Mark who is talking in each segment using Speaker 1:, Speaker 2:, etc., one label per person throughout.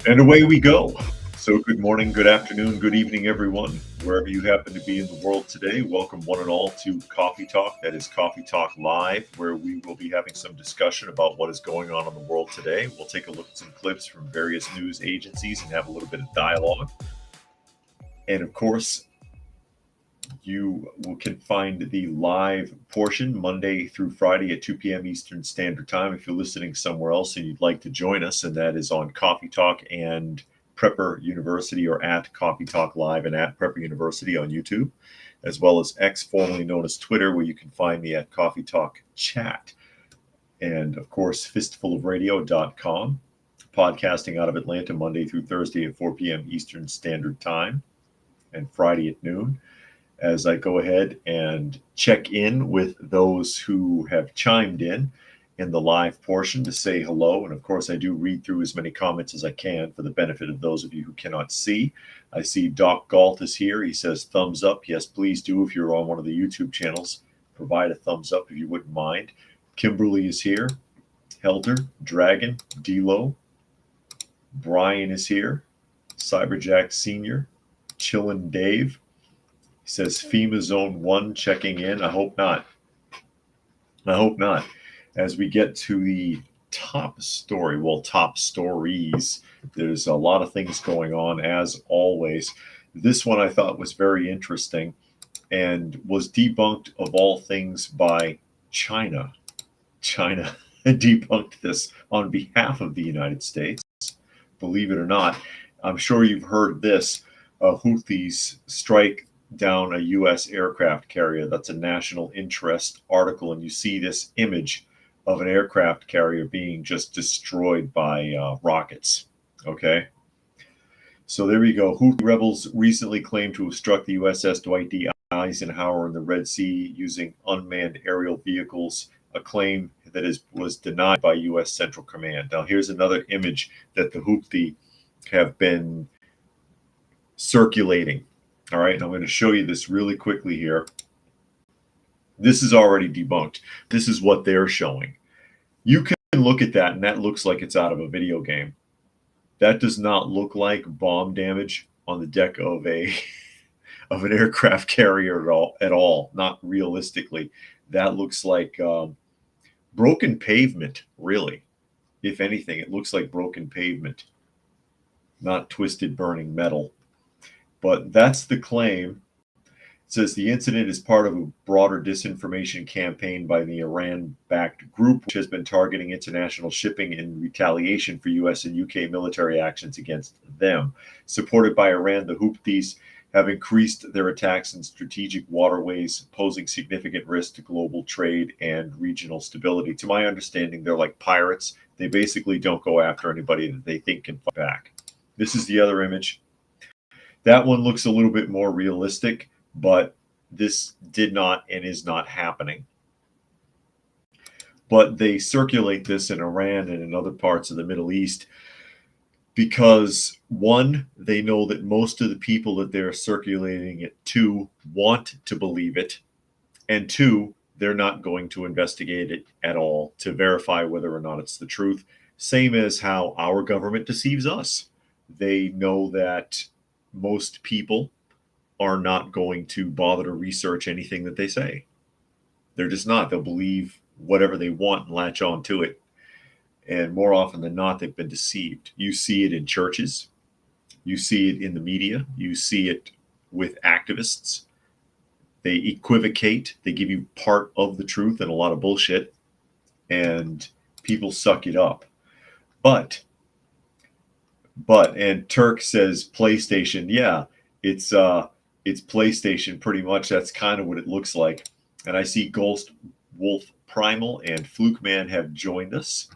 Speaker 1: And away we go. So, good morning, good afternoon, good evening, everyone. Wherever you happen to be in the world today, welcome one and all to Coffee Talk. That is Coffee Talk Live, where we will be having some discussion about what is going on in the world today. We'll take a look at some clips from various news agencies and have a little bit of dialogue. And of course, can find the live portion Monday through Friday at 2 p.m. Eastern Standard Time. If you're listening somewhere else and you'd like to join us, and that is on Coffee Talk and Prepper University, or at Coffee Talk Live and at Prepper University on YouTube, as well as X, formerly known as Twitter, where you can find me at Coffee Talk Chat. And of course, fistfulofradio.com, podcasting out of Atlanta Monday through Thursday at 4 p.m. Eastern Standard Time and Friday at noon, as I go ahead and check in with those who have chimed in the live portion to say hello. And of course, I do read through as many comments as I can for the benefit of those of you who cannot see. I see Doc Galt is here. He says, thumbs up. Yes, please do. If you're on one of the YouTube channels, provide a thumbs up if you wouldn't mind. Kimberly is here. Helter, Dragon, D-Lo. Brian is here. Cyberjack Sr., Chillin' Dave. He says FEMA Zone 1 checking in. I hope not. I hope not. As we get to the top story, well, top stories, there's a lot of things going on as always. This one I thought was very interesting and was debunked of all things by China. China debunked this on behalf of the United States. Believe it or not, I'm sure you've heard this. Houthis strike down a U.S. aircraft carrier. That's a national interest article, and you see this image of an aircraft carrier being just destroyed by rockets. Okay, so there we go. Houthi rebels recently claimed to have struck the USS Dwight D. Eisenhower in the Red Sea using unmanned aerial vehicles, a claim that was denied by U.S. Central Command. Now, here's another image that the Houthi have been circulating. All right, and I'm going to show you this really quickly here. This is already debunked. This is what they're showing. You can look at that, and that looks like it's out of a video game. That does not look like bomb damage on the deck of an aircraft carrier at all. Not realistically. That looks like broken pavement, really. If anything, it looks like broken pavement, not twisted burning metal. But that's the claim. It says the incident is part of a broader disinformation campaign by the Iran-backed group, which has been targeting international shipping in retaliation for U.S. and U.K. military actions against them. Supported by Iran, the Houthis have increased their attacks in strategic waterways, posing significant risk to global trade and regional stability. To my understanding, they're like pirates. They basically don't go after anybody that they think can fight back. This is the other image. That one looks a little bit more realistic, but this did not and is not happening. But they circulate this in Iran and in other parts of the Middle East because, one, they know that most of the people that they're circulating it to want to believe it, and two, they're not going to investigate it at all to verify whether or not it's the truth. Same as how our government deceives us. They know that most people are not going to bother to research anything that they say. They're just not. They'll believe whatever they want and latch on to it. And more often than not, they've been deceived. You see it in churches. You see it in the media. You see it with activists. They equivocate. They give you part of the truth and a lot of bullshit. And people suck it up. But and Turk says PlayStation. Yeah, it's PlayStation pretty much. That's kind of what it looks like. And I see Ghost Wolf Primal and Fluke Man have joined us.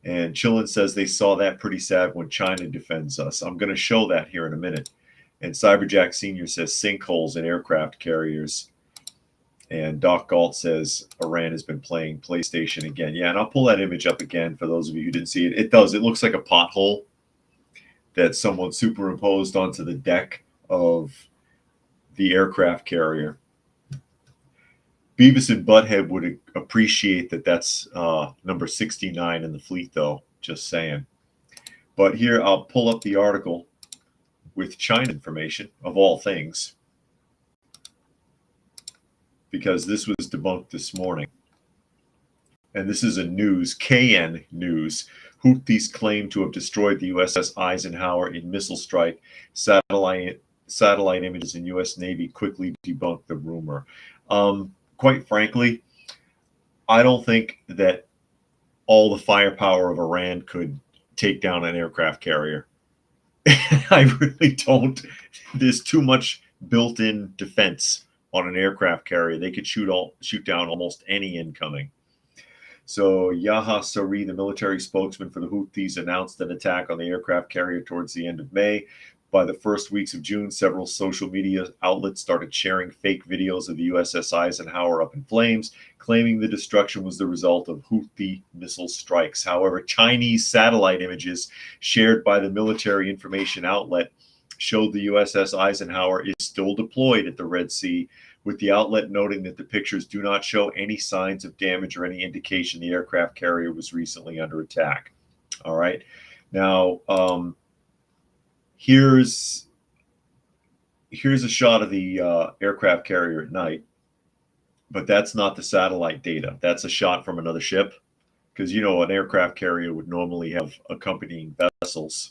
Speaker 1: And Chillin says they saw that pretty sad when China defends us. I'm going to show that here in a minute. And Cyberjack Sr. says sinkholes in aircraft carriers. And Doc Galt says Iran has been playing PlayStation again. Yeah, and I'll pull that image up again for those of you who didn't see it. It does. It looks like a pothole that someone superimposed onto the deck of the aircraft carrier. Beavis and Butthead would appreciate that that's number 69 in the fleet, though. Just saying. But here I'll pull up the article with China information, of all things, because this was debunked this morning. And this is a news, KN News. Houthis claim to have destroyed the USS Eisenhower in missile strike. Satellite images in U.S. Navy quickly debunked the rumor. Quite frankly, I don't think that all the firepower of Iran could take down an aircraft carrier. I really don't. There's too much built-in defense on an aircraft carrier. They could shoot down almost any incoming. So Yahya Saree, the military spokesman for the Houthis, announced an attack on the aircraft carrier towards the end of May. By the first weeks of June, several social media outlets started sharing fake videos of the USS Eisenhower up in flames, claiming the destruction was the result of Houthi missile strikes. However, Chinese satellite images shared by the military information outlet showed the USS Eisenhower is still deployed at the Red Sea, with the outlet noting that the pictures do not show any signs of damage or any indication the aircraft carrier was recently under attack. All right. Now, here's a shot of the aircraft carrier at night, but that's not the satellite data. That's a shot from another ship, because, you know, an aircraft carrier would normally have accompanying vessels.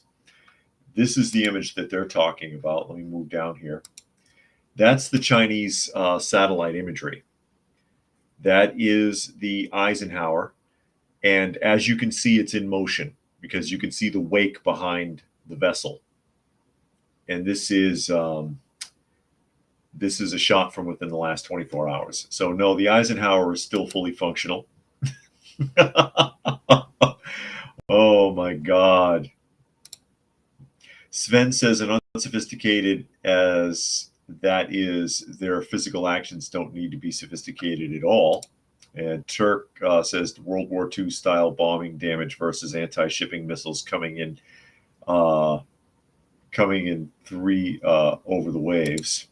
Speaker 1: This is the image that they're talking about. Let me move down here. That's the Chinese satellite imagery. That is the Eisenhower. And as you can see, it's in motion because you can see the wake behind the vessel. And this is a shot from within the last 24 hours. So no, the Eisenhower is still fully functional. Oh my God. Sven says an unsophisticated as that is, their physical actions don't need to be sophisticated at all. And Turk says the World War II style bombing damage versus anti-shipping missiles coming in three over the waves.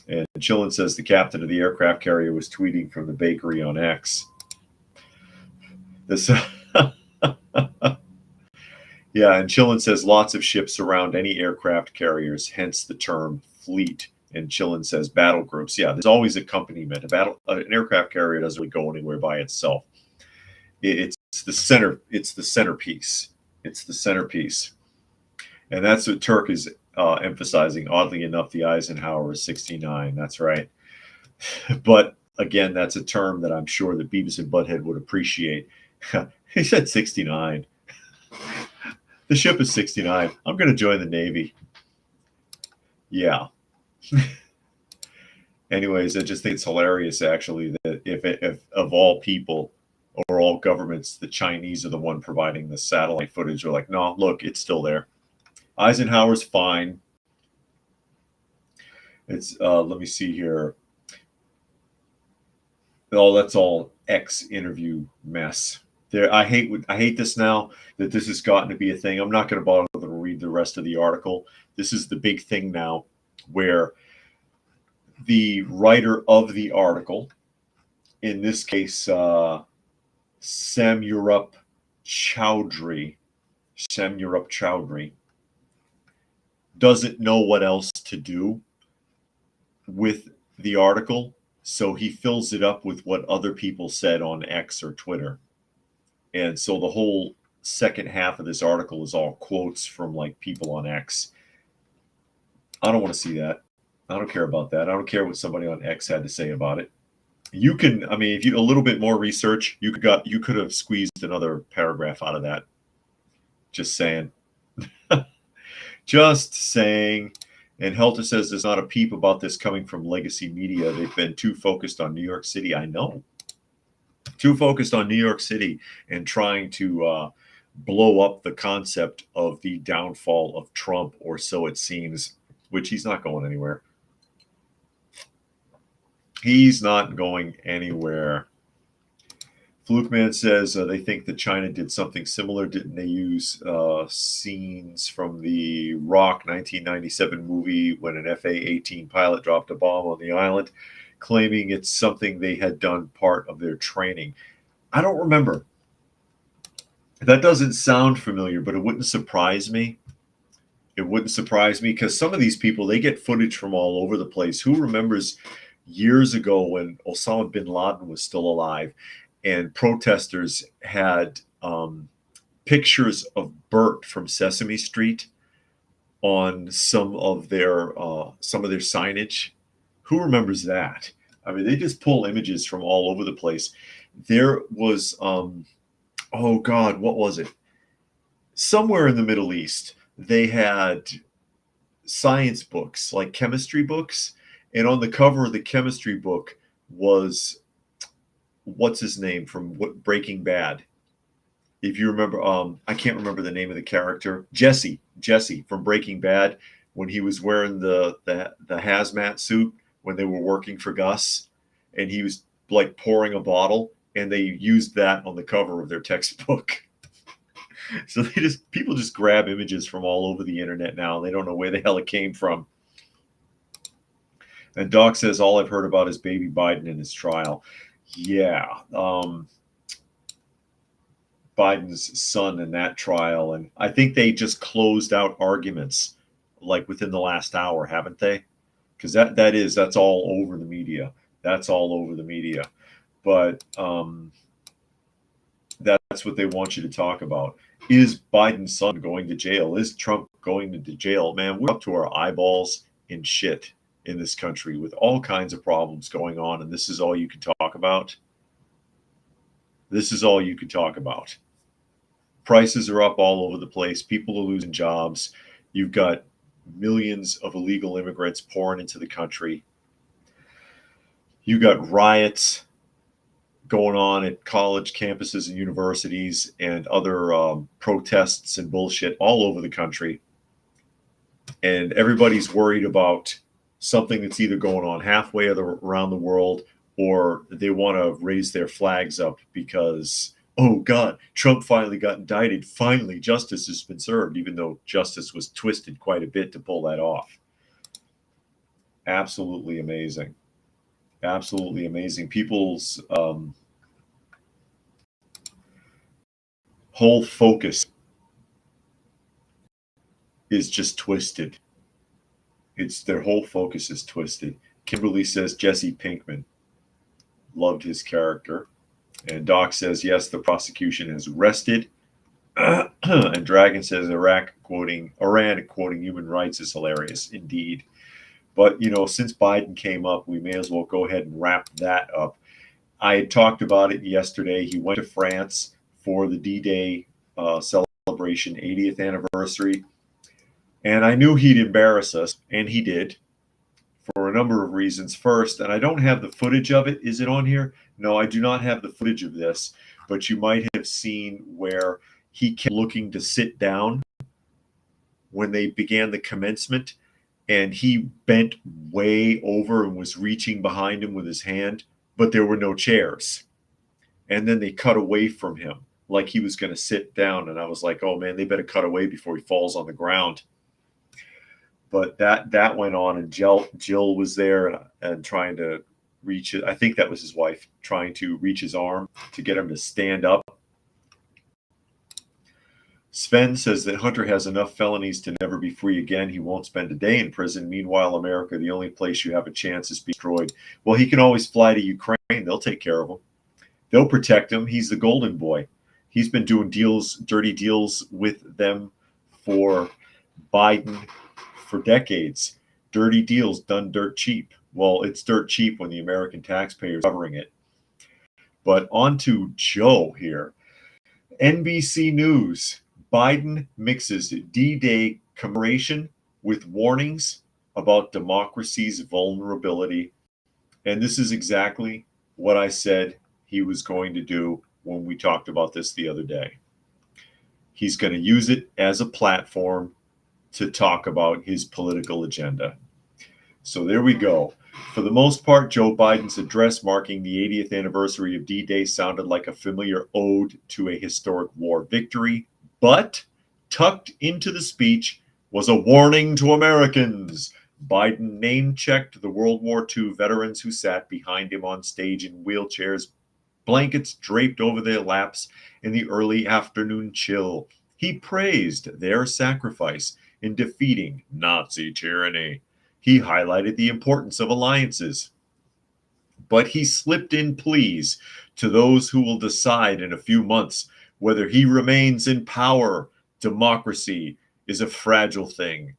Speaker 1: And Chillin says the captain of the aircraft carrier was tweeting from the bakery on X. This, yeah, and Chillin says lots of ships surround any aircraft carriers, hence the term fleet. And Chillin says battle groups. Yeah, there's always accompaniment. An aircraft carrier doesn't really go anywhere by itself. It's the centerpiece. It's the centerpiece. And that's what Turk is emphasizing. Oddly enough, the Eisenhower is 69. That's right. But again, that's a term that I'm sure that Beavis and Butthead would appreciate. He said 69. The ship is 69. I'm going to join the Navy. Yeah. Anyways, I just think it's hilarious, actually, that if of all people or all governments, the Chinese are the one providing the satellite footage. They're like, no, look, it's still there. Eisenhower's fine. It's let me see here. Oh, that's all X interview mess. There, I hate this now that this has gotten to be a thing. I'm not going to bother to read the rest of the article. This is the big thing now, where the writer of the article, in this case, Samurup Chowdhury, doesn't know what else to do with the article, so he fills it up with what other people said on X or Twitter. And so the whole second half of this article is all quotes from like people on X. I don't want to see that. I don't care about that. I don't care what somebody on X had to say about it. You can, I mean, if you a little bit more research, you could have squeezed another paragraph out of that. Just saying. Just saying. And Helter says there's not a peep about this coming from legacy media. They've been too focused on New York City. I know. Too focused on New York City and trying to blow up the concept of the downfall of Trump, or so it seems, which he's not going anywhere. He's not going anywhere. Flukeman says they think that China did something similar. Didn't they use scenes from the Rock 1997 movie when an FA-18 pilot dropped a bomb on the island, claiming it's something they had done part of their training? I don't remember. That doesn't sound familiar, but it wouldn't surprise me. It wouldn't surprise me because some of these people, they get footage from all over the place. Who remembers years ago when Osama bin Laden was still alive and protesters had pictures of Bert from Sesame Street on some of their signage? Who remembers that? I mean, they just pull images from all over the place. There was, oh God, what was it? Somewhere in the Middle East, they had science books, like chemistry books, and on the cover of the chemistry book was what's his name from Breaking Bad. If you remember, I can't remember the name of the character. Jesse from Breaking Bad, when he was wearing the hazmat suit when they were working for Gus, and he was like pouring a bottle, and they used that on the cover of their textbook. So people just grab images from all over the internet now. And they don't know where the hell it came from. And Doc says all I've heard about is baby Biden and his trial. Yeah, Biden's son in that trial, and I think they just closed out arguments like within the last hour, haven't they? Because that's all over the media. That's all over the media. But that's what they want you to talk about. Is Biden's son going to jail? Is Trump going to jail? Man, we're up to our eyeballs in shit in this country with all kinds of problems going on, and this is all you can talk about. This is all you can talk about. Prices are up all over the place. People are losing jobs. You've got millions of illegal immigrants pouring into the country. You got riots going on at college campuses and universities and other protests and bullshit all over the country. And everybody's worried about something that's either going on halfway around the world, or they want to raise their flags up because, oh God, Trump finally got indicted. Finally, justice has been served, even though justice was twisted quite a bit to pull that off. Absolutely amazing. Absolutely amazing. People's whole focus is just twisted. It's their whole focus is twisted. Kimberly says Jesse Pinkman. Loved his character. And Doc says, yes, the prosecution has arrested. And Dragon says Iran quoting human rights is hilarious indeed. But, since Biden came up, we may as well go ahead and wrap that up. I had talked about it yesterday. He went to France for the D-Day celebration, 80th anniversary. And I knew he'd embarrass us, and he did, for a number of reasons. First, and I don't have the footage of it. Is it on here? No, I do not have the footage of this, but you might have seen where he kept looking to sit down when they began the commencement, and he bent way over and was reaching behind him with his hand, but there were no chairs. And then they cut away from him like he was going to sit down, and I was like, oh man, they better cut away before he falls on the ground. But that went on, and Jill was there and trying to reach it. I think that was his wife, trying to reach his arm to get him to stand up. Sven says that Hunter has enough felonies to never be free again. He won't spend a day in prison. Meanwhile, America, the only place you have a chance is being destroyed. Well, he can always fly to Ukraine. They'll take care of him. They'll protect him. He's the golden boy. He's been doing dirty deals with them for Biden for decades. Dirty deals done dirt cheap. Well, it's dirt cheap when the American taxpayers are covering it. But on to Joe here. NBC News. Biden mixes D-Day commemoration with warnings about democracy's vulnerability. And this is exactly what I said he was going to do when we talked about this the other day. He's going to use it as a platform to talk about his political agenda. So there we go. For the most part, Joe Biden's address marking the 80th anniversary of D-Day sounded like a familiar ode to a historic war victory, but tucked into the speech was a warning to Americans. Biden name-checked the World War II veterans who sat behind him on stage in wheelchairs, blankets draped over their laps in the early afternoon chill. He praised their sacrifice in defeating Nazi tyranny. He highlighted the importance of alliances, but he slipped in pleas to those who will decide in a few months whether he remains in power. Democracy is a fragile thing,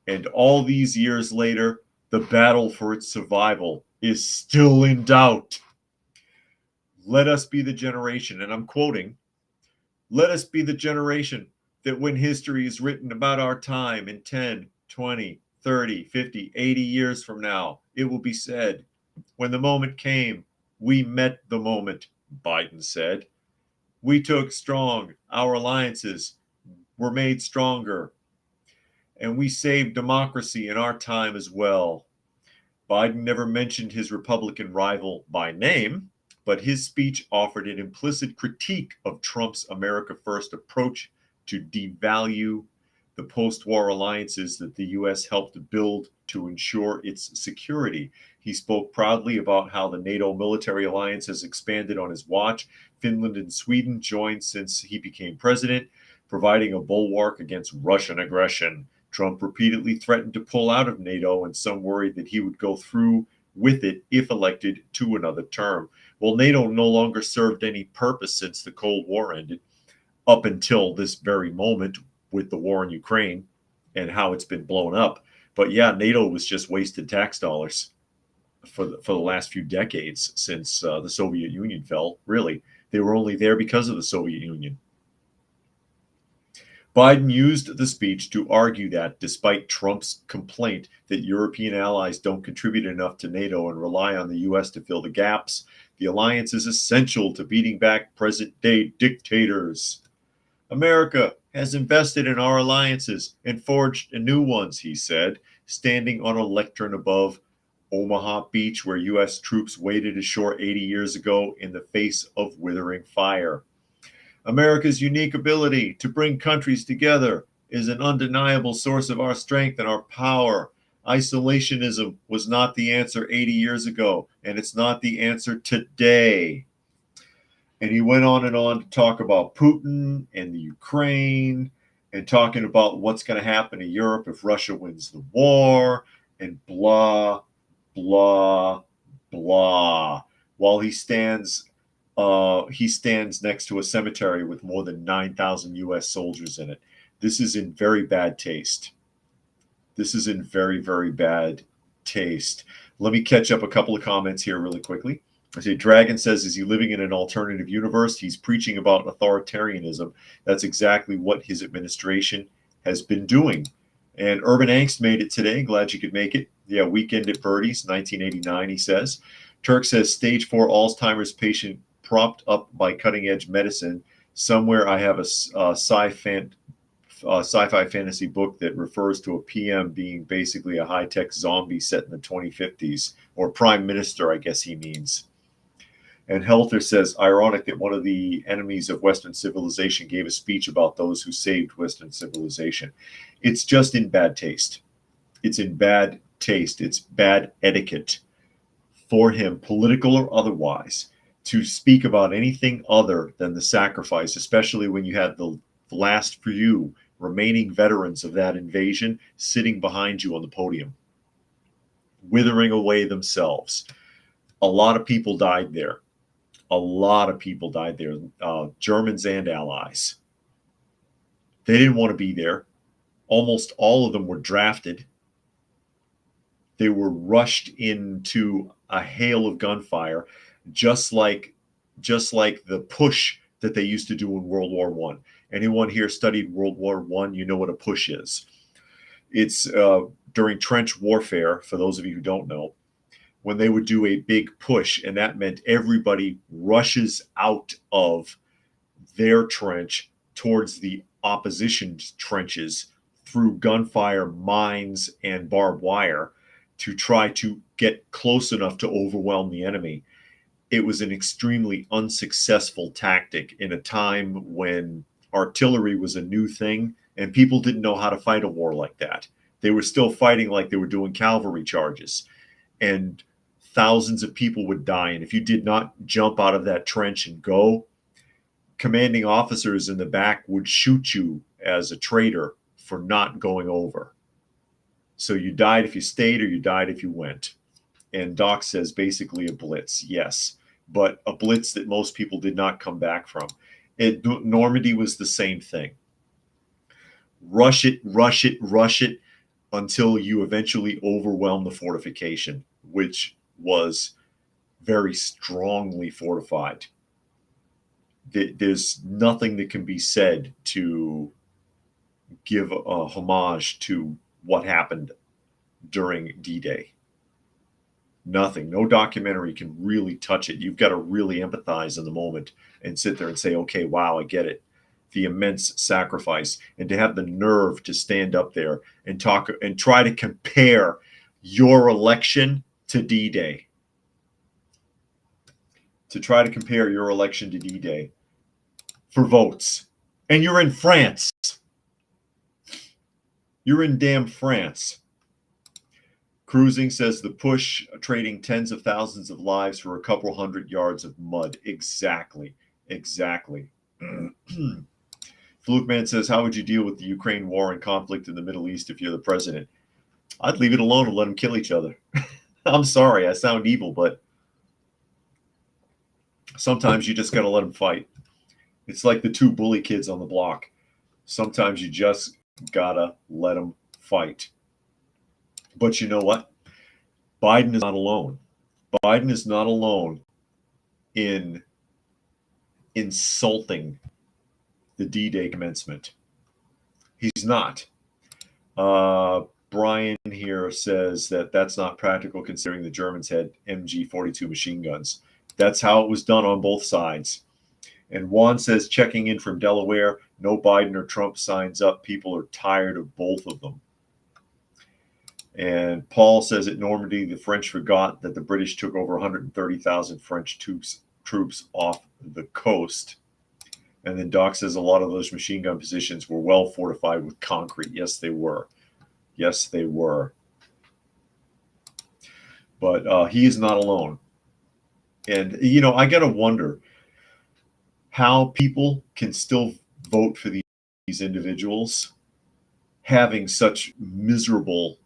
Speaker 1: and all these years later, the battle for its survival is still in doubt. Let us be the generation, and I'm quoting, let us be the generation that when history is written about our time in 10, 20, 30, 50, 80 years from now, it will be said, when the moment came, we met the moment, Biden said. We took strong, our alliances were made stronger, and we saved democracy in our time as well. Biden never mentioned his Republican rival by name, but his speech offered an implicit critique of Trump's America First approach to devalue the post-war alliances that the U.S. helped build to ensure its security. He spoke proudly about how the NATO military alliance has expanded on his watch. Finland and Sweden joined since he became president, providing a bulwark against Russian aggression. Trump repeatedly threatened to pull out of NATO, and some worried that he would go through with it if elected to another term. Well, NATO no longer served any purpose since the Cold War ended, up until this very moment with the war in Ukraine and how it's been blown up. But yeah, NATO was just wasted tax dollars for the last few decades since the Soviet Union fell. Really, they were only there because of the Soviet Union. Biden used the speech to argue that despite Trump's complaint that European allies don't contribute enough to NATO and rely on the U.S. to fill the gaps, the alliance is essential to beating back present-day dictators. America has invested in our alliances and forged new ones, he said, standing on a lectern above Omaha Beach, where U.S. troops waded ashore 80 years ago in the face of withering fire. America's unique ability to bring countries together is an undeniable source of our strength and our power. Isolationism was not the answer 80 years ago, and it's not the answer today. And he went on to talk about Putin and the Ukraine and talking about what's going to happen to Europe if Russia wins the war and blah, blah, blah. While he stands next to a cemetery with more than 9,000 U.S. soldiers in it. This is in very bad taste. This is in very, very bad taste. Let me catch up a couple of comments here really quickly. I say, Dragon says, is he living in an alternative universe? He's preaching about authoritarianism. That's exactly what his administration has been doing. And Urban Angst made it today. Glad you could make it. Yeah, Weekend at Bertie's, 1989, he says. Turk says, stage 4 Alzheimer's patient propped up by cutting-edge medicine. Somewhere I have a sci-fi fantasy book that refers to a PM being basically a high-tech zombie set in the 2050s, or prime minister, I guess he means. And Helter says, ironic that one of the enemies of Western civilization gave a speech about those who saved Western civilization. It's just in bad taste. It's in bad taste. It's bad etiquette for him, political or otherwise, to speak about anything other than the sacrifice, especially when you had the last few remaining veterans of that invasion sitting behind you on the podium, withering away themselves. A lot of people died there. A lot of people died there, Germans and allies. They didn't want to be there. Almost all of them were drafted. They were rushed into a hail of gunfire, just like the push that they used to do in World War I. Anyone here studied World War I, you know what a push is. It's during trench warfare, for those of you who don't know, when they would do a big push, and that meant everybody rushes out of their trench towards the opposition's trenches through gunfire, mines, and barbed wire to try to get close enough to overwhelm the enemy. It was an extremely unsuccessful tactic in a time when artillery was a new thing and people didn't know how to fight a war like that. They were still fighting like they were doing cavalry charges. And thousands of people would die. And if you did not jump out of that trench and go, commanding officers in the back would shoot you as a traitor for not going over. So you died if you stayed, or you died if you went. And Doc says basically a blitz, yes, but a blitz that most people did not come back from. Normandy was the same thing. Rush it, rush it, rush it until you eventually overwhelm the fortification, which was very strongly fortified. There's nothing that can be said to give a homage to what happened during D-Day. Nothing. No documentary can really touch it. You've got to really empathize in the moment and sit there and say, okay, wow, I get it. The immense sacrifice, and to have the nerve to stand up there and talk and try to compare your election to D-Day. To try to compare your election to D-Day for votes. And you're in France. You're in damn France. Cruising says the push, trading tens of thousands of lives for a couple hundred yards of mud. Exactly. Exactly. Flukeman says, how would you deal with the Ukraine war and conflict in the Middle East if you're the president? I'd leave it alone and let them kill each other. I'm sorry, I sound evil, but sometimes you just got to let them fight. It's like the two bully kids on the block. Sometimes you just got to let them fight. But you know what? Biden is not alone. Biden is not alone in insulting the D-Day commencement. He's not. Brian here says that that's not practical considering the Germans had MG-42 machine guns. That's how it was done on both sides. And Juan says, checking in from Delaware, no Biden or Trump signs up. People are tired of both of them. And Paul says at Normandy, the French forgot that the British took over 130,000 French troops off the coast. And then Doc says a lot of those machine gun positions were well fortified with concrete. Yes, they were. Yes, they were. But he is not alone. And, you know, I got to wonder how people can still vote for these individuals having such miserable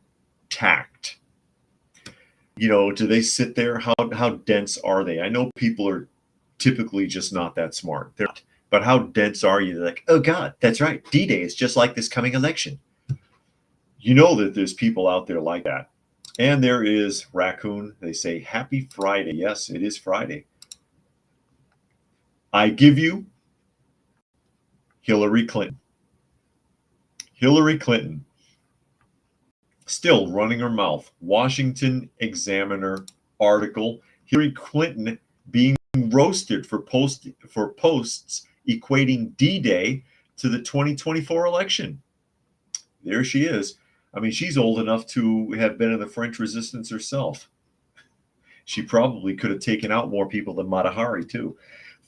Speaker 1: tact. You know, do they sit there? How dense are they? I know people are typically just not that smart. They're not. But how dense are you? They're like, oh God, that's right. D-Day is just like this coming election. You know that there's people out there like that. And there is Raccoon. They say, happy Friday. Yes, it is Friday. I give you Hillary Clinton. Hillary Clinton still running her mouth. Washington Examiner article. Hillary Clinton being roasted for posts equating D-Day to the 2024 election. There she is. I mean, she's old enough to have been in the French Resistance herself. She probably could have taken out more people than Mata Hari, too.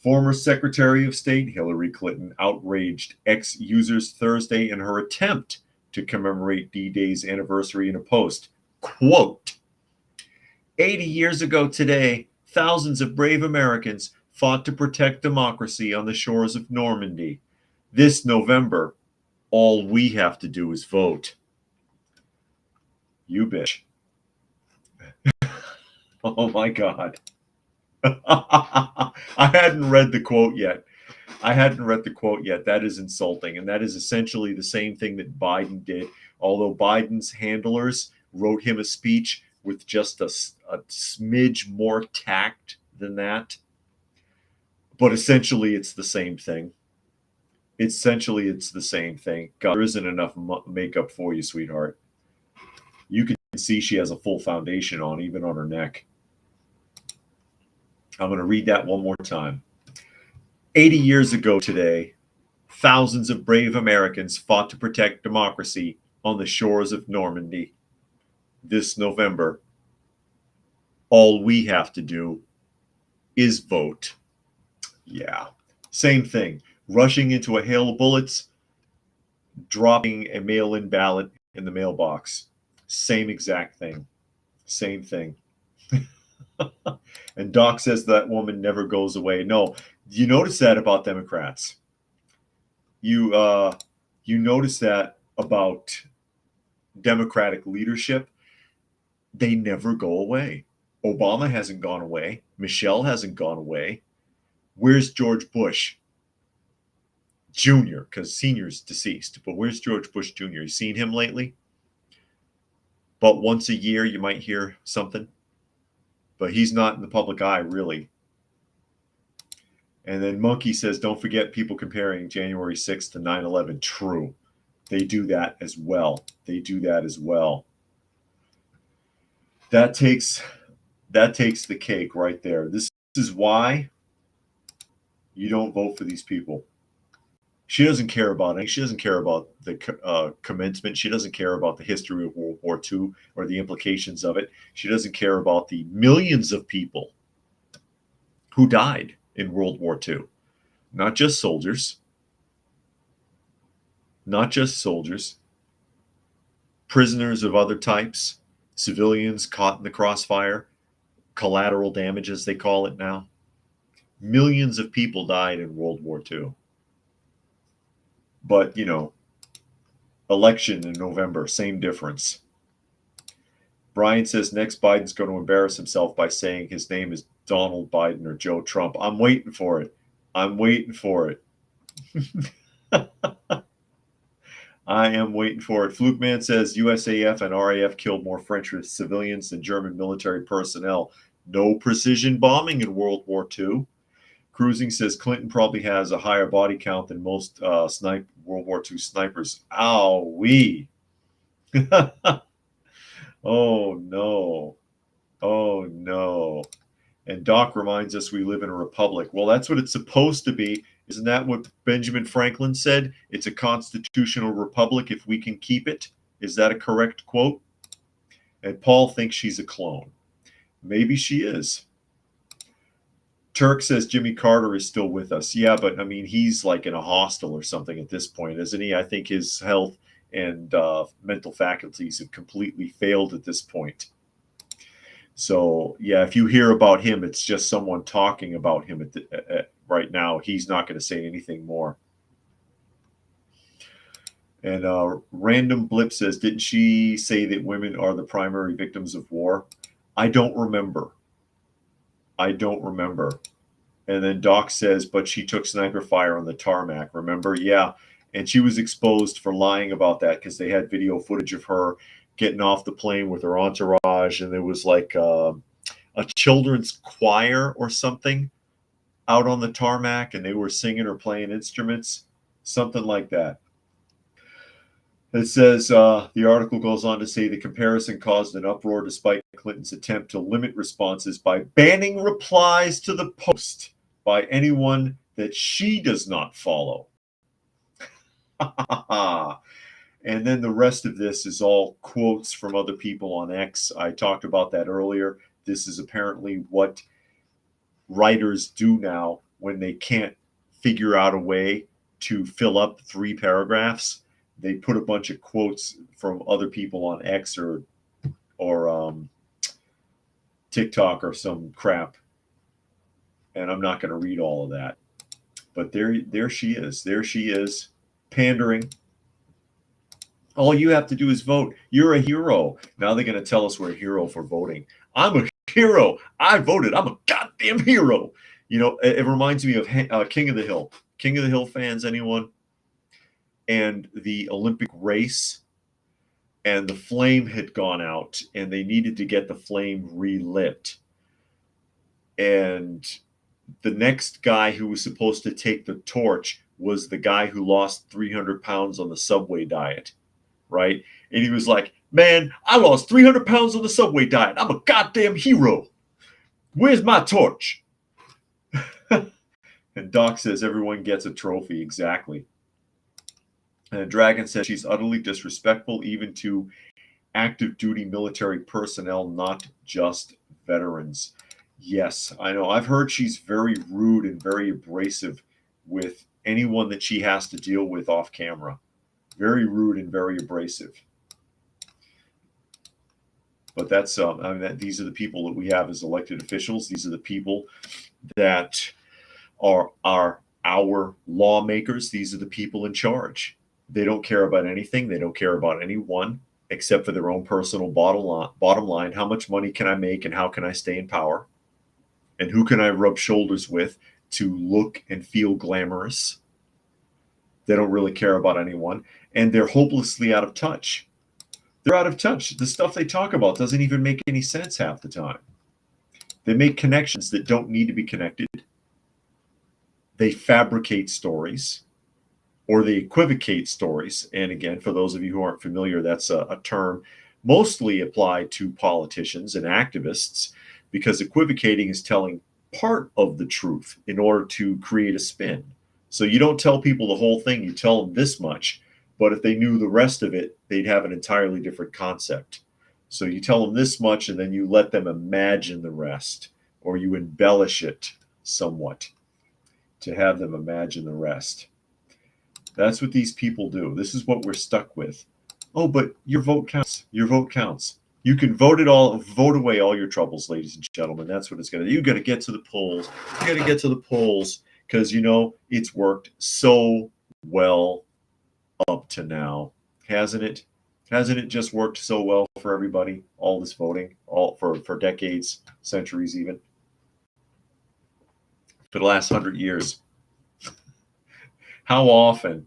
Speaker 1: Former Secretary of State Hillary Clinton outraged X-users Thursday in her attempt to commemorate D-Day's anniversary in a post. Quote, 80 years ago today, thousands of brave Americans fought to protect democracy on the shores of Normandy. This November, all we have to do is vote. You bitch. Oh my God. I hadn't read the quote yet. That is insulting. And that is essentially the same thing that Biden did. Although Biden's handlers wrote him a speech with just a smidge more tact than that. But essentially, it's the same thing. It's the same thing. God, there isn't enough makeup for you, sweetheart. You can see she has a full foundation on, even on her neck. I'm going to read that one more time. 80 years ago today, thousands of brave Americans fought to protect democracy on the shores of Normandy. This November, all we have to do is vote. Yeah, same thing. Rushing into a hail of bullets, dropping a mail-in ballot in the mailbox. Same exact thing. Same thing. And Doc says that woman never goes away. No, you notice that about Democrats. You notice that about Democratic leadership. They never go away. Obama hasn't gone away. Michelle hasn't gone away. Where's George Bush Jr.? Because Senior's deceased, but where's George Bush Jr.? You seen him lately? But once a year, you might hear something. But he's not in the public eye, really. And then Monkey says, don't forget people comparing January 6th to 9/11. True. They do that as well. They do that as well. That takes the cake right there. This is why you don't vote for these people. She doesn't care about it. She doesn't care about the commencement. She doesn't care about the history of World War II or the implications of it. She doesn't care about the millions of people who died in World War II. Not just soldiers. Not just soldiers. Prisoners of other types. Civilians caught in the crossfire. Collateral damage, as they call it now. Millions of people died in World War II. But, election in November, same difference. Brian says next Biden's going to embarrass himself by saying his name is Donald Biden or Joe Trump. I'm waiting for it. I'm waiting for it. I am waiting for it. Fluke Man says USAF and RAF killed more French civilians than German military personnel. No precision bombing in World War II. Cruising says Clinton probably has a higher body count than most World War II snipers. Ow-wee. Oh, no. Oh, no. And Doc reminds us we live in a republic. Well, that's what it's supposed to be. Isn't that what Benjamin Franklin said? It's a constitutional republic if we can keep it. Is that a correct quote? And Paul thinks she's a clone. Maybe she is. Turk says Jimmy Carter is still with us. Yeah, but I mean, he's like in a hostel or something at this point, isn't he? I think his health and mental faculties have completely failed at this point. So, yeah, if you hear about him, it's just someone talking about him right now. He's not going to say anything more. And Random Blip says, didn't she say that women are the primary victims of war? I don't remember. I don't remember. And then Doc says, but she took sniper fire on the tarmac, remember? Yeah. And she was exposed for lying about that because they had video footage of her getting off the plane with her entourage. And there was like a children's choir or something out on the tarmac, and they were singing or playing instruments, something like that. It says, the article goes on to say the comparison caused an uproar despite Clinton's attempt to limit responses by banning replies to the post by anyone that she does not follow. And then the rest of this is all quotes from other people on X. I talked about that earlier. This is apparently what writers do now when they can't figure out a way to fill up 3 paragraphs. They put a bunch of quotes from other people on X or TikTok or some crap. And I'm not going to read all of that. But there she is. There she is, pandering. All you have to do is vote. You're a hero. Now they're going to tell us we're a hero for voting. I'm a hero. I voted. I'm a goddamn hero. It reminds me of King of the Hill. King of the Hill fans, anyone? And the Olympic race, and the flame had gone out, and they needed to get the flame relit. And the next guy who was supposed to take the torch was the guy who lost 300 pounds on the Subway diet, right? And he was like, man, I lost 300 pounds on the Subway diet. I'm a goddamn hero. Where's my torch? And Doc says everyone gets a trophy. Exactly. And Dragon says she's utterly disrespectful even to active duty military personnel, not just veterans. Yes, I know. I've heard she's very rude and very abrasive with anyone that she has to deal with off camera. Very rude and very abrasive. But that's I mean, these are the people that we have as elected officials. These are the people that are our lawmakers. These are the people in charge. They don't care about anything. They don't care about anyone except for their own personal bottom line. How much money can I make and how can I stay in power? And who can I rub shoulders with to look and feel glamorous? They don't really care about anyone. And they're hopelessly out of touch. They're out of touch. The stuff they talk about doesn't even make any sense half the time. They make connections that don't need to be connected. They fabricate stories or they equivocate stories. And again, for those of you who aren't familiar, that's a term mostly applied to politicians and activists, because equivocating is telling part of the truth in order to create a spin. So you don't tell people the whole thing, you tell them this much, but if they knew the rest of it, they'd have an entirely different concept. So you tell them this much and then you let them imagine the rest, or you embellish it somewhat to have them imagine the rest. That's what these people do. This is what we're stuck with. Oh, but your vote counts. Your vote counts. You can vote away all your troubles, ladies and gentlemen. That's what it's going to do. You got to get to the polls. You got to get to the polls because, you know, it's worked so well up to now. Hasn't it? Hasn't it just worked so well for everybody? All this voting, all for decades, centuries even. For the last 100 years. How often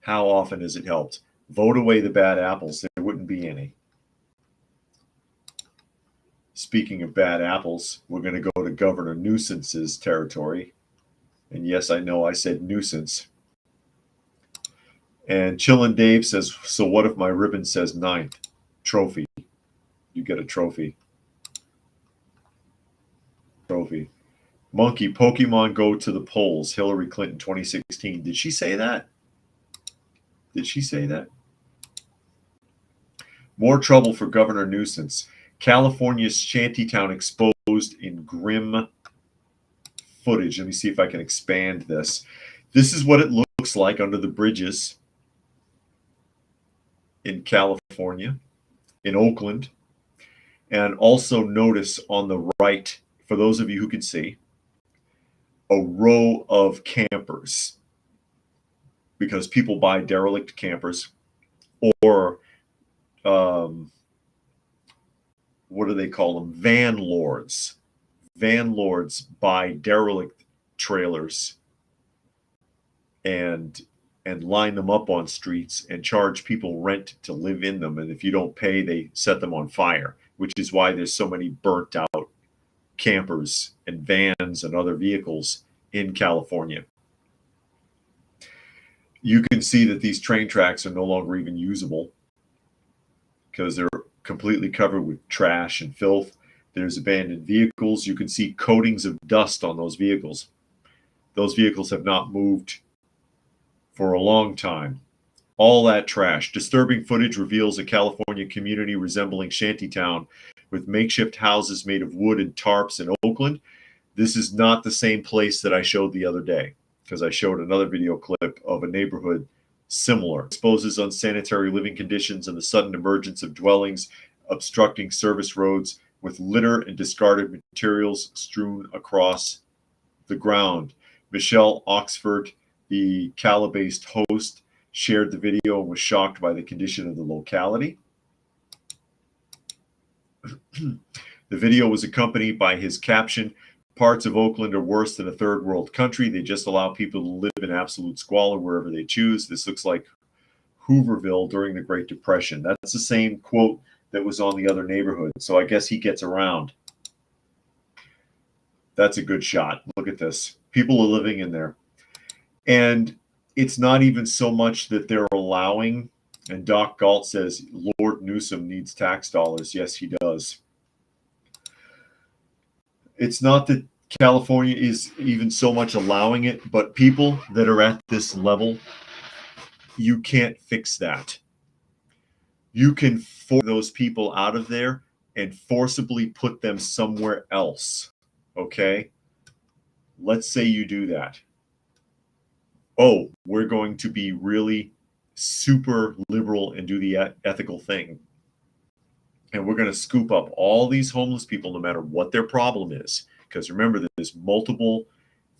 Speaker 1: has it helped? Vote away the bad apples. There wouldn't be any. Speaking of bad apples, we're going to go to Governor Nuisance's territory. And yes, I know I said nuisance. And Chillin' Dave says, so what if my ribbon says 9th? Trophy. You get a trophy. Trophy. Monkey, Pokemon go to the polls. Hillary Clinton 2016. Did she say that? Did she say that? More trouble for Governor Nuisance. California's shantytown exposed in grim footage. Let me see if I can expand this. This is what it looks like under the bridges in California, in Oakland. And also notice on the right, for those of you who can see, a row of campers, because people buy derelict campers, or what do they call them? Van lords. Van lords buy derelict trailers and line them up on streets and charge people rent to live in them. And if you don't pay, they set them on fire, which is why there's so many burnt out campers and vans and other vehicles in California. You can see that these train tracks are no longer even usable because they're completely covered with trash and filth. There's abandoned vehicles. You can see coatings of dust on those vehicles. Those vehicles have not moved for a long time. All that trash. Disturbing footage reveals a California community resembling shantytown with makeshift houses made of wood and tarps in Oakland. This is not the same place that I showed the other day, because I showed another video clip of a neighborhood similar. Exposes unsanitary living conditions and the sudden emergence of dwellings obstructing service roads with litter and discarded materials strewn across the ground. Michelle Oxford, the Cali-based host, shared the video and was shocked by the condition of the locality. The video was accompanied by his caption, "Parts of Oakland are worse than a third world country. They just allow people to live in absolute squalor wherever they choose. This looks like Hooverville during the Great Depression." That's the same quote that was on the other neighborhood. So I guess he gets around. That's a good shot. Look at this. People are living in there. And it's not even so much that they're allowing, and Doc Galt says, Lord Newsom needs tax dollars. Yes, he does. It's not that California is even so much allowing it, but people that are at this level, you can't fix that. You can force those people out of there and forcibly put them somewhere else. Okay? Let's say you do that. Oh, we're going to be really super liberal and do the ethical thing. And we're going to scoop up all these homeless people, no matter what their problem is. Because remember, there's multiple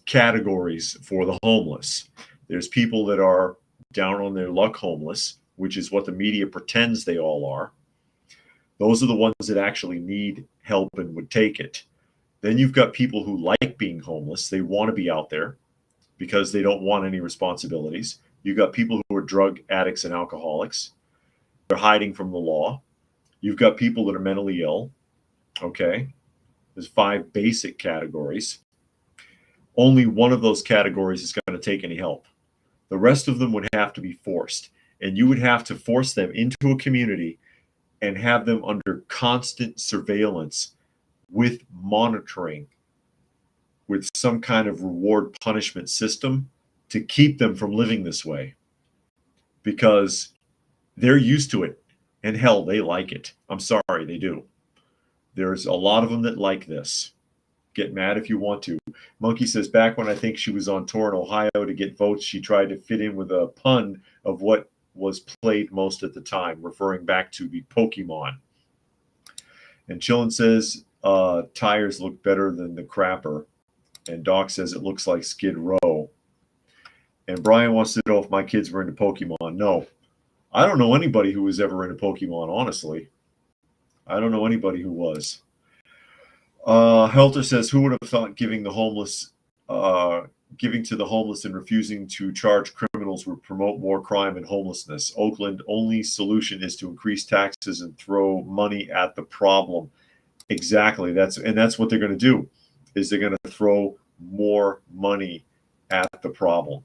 Speaker 1: categories for the homeless. There's people that are down on their luck homeless, which is what the media pretends they all are. Those are the ones that actually need help and would take it. Then you've got people who like being homeless. They want to be out there because they don't want any responsibilities. You've got people who are drug addicts and alcoholics. They're hiding from the law. You've got people that are mentally ill. Okay. There's 5 basic categories. Only one of those categories is going to take any help. The rest of them would have to be forced. And you would have to force them into a community and have them under constant surveillance with monitoring, with some kind of reward punishment system to keep them from living this way, because they're used to it. And hell, they like it. I'm sorry, they do. There's a lot of them that like this. Get mad if you want to. Monkey says, back when I think she was on tour in Ohio to get votes, she tried to fit in with a pun of what was played most at the time, referring back to the Pokemon. And Chillin says, tires look better than the crapper. And Doc says it looks like Skid Row. And Brian wants to know if my kids were into Pokemon. No. I don't know anybody who was ever into Pokemon, honestly. I don't know anybody who was. Helter says, who would have thought giving to the homeless and refusing to charge criminals would promote more crime and homelessness? Oakland only solution is to increase taxes and throw money at the problem. Exactly. That's what they're going to do, is they're going to throw more money at the problem.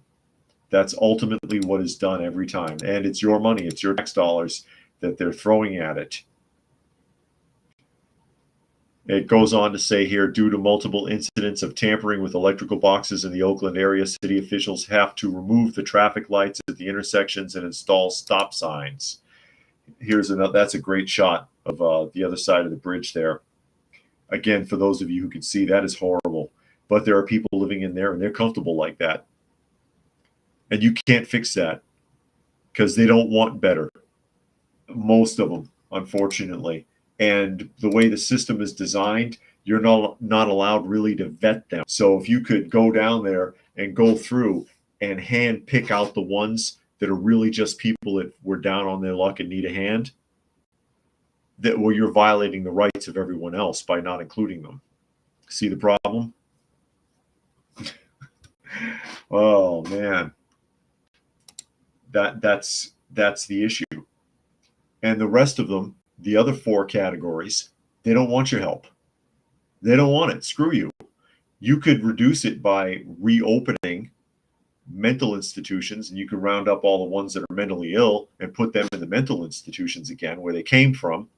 Speaker 1: That's ultimately what is done every time. And it's your money, it's your tax dollars that they're throwing at it. It goes on to say here, due to multiple incidents of tampering with electrical boxes in the Oakland area, city officials have to remove the traffic lights at the intersections and install stop signs. Here's another, that's a great shot of the other side of the bridge there. Again, for those of you who can see, that is horrible. But there are people living in there and they're comfortable like that. And you can't fix that because they don't want better. Most of them, unfortunately. And the way the system is designed, you're not allowed really to vet them. So if you could go down there and go through and hand pick out the ones that are really just people that were down on their luck and need a hand, that, well, you're violating the rights of everyone else by not including them. See the problem? Oh man, that's the issue. And the rest of them, the other 4 categories, they don't want your help. They don't want it. Screw you. You could reduce it by reopening mental institutions, and you could round up all the ones that are mentally ill and put them in the mental institutions again where they came from.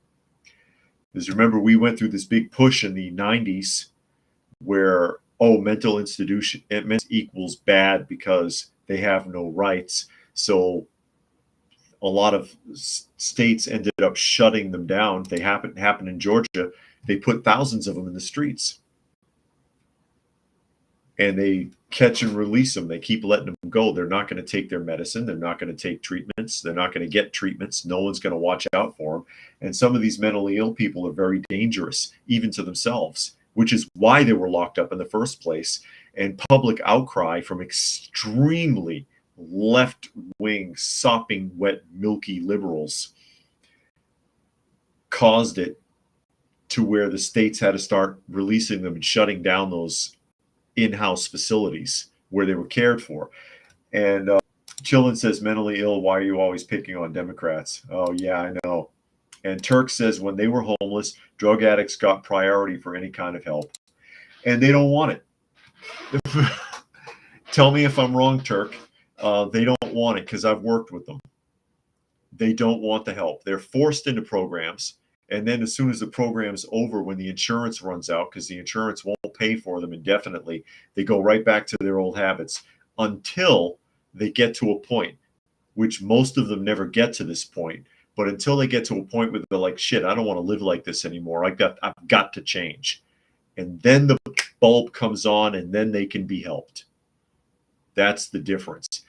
Speaker 1: Because remember, we went through this big push in the 90s where, mental institution equals bad because they have no rights. So a lot of states ended up shutting them down. They happened in Georgia. They put thousands of them in the streets. And they catch and release them. They keep letting them go. They're not going to take their medicine. They're not going to take treatments. They're not going to get treatments. No one's going to watch out for them. And some of these mentally ill people are very dangerous, even to themselves, which is why they were locked up in the first place. And public outcry from extremely left-wing, sopping wet, milky liberals caused it to where the states had to start releasing them and shutting down those in-house facilities where they were cared for. And Chillin says, mentally ill, why are you always picking on Democrats? Oh, yeah, I know. And Turk says, when they were homeless, drug addicts got priority for any kind of help. And they don't want it. Tell me if I'm wrong, Turk. They don't want it because I've worked with them. They don't want the help. They're forced into programs. And then as soon as the program's over, when the insurance runs out, because the insurance won't pay for them indefinitely, they go right back to their old habits until they get to a point, which most of them never get to this point. But until they get to a point where they're like, shit, I don't want to live like this anymore. I've got to change. And then the bulb comes on and then they can be helped. That's the difference.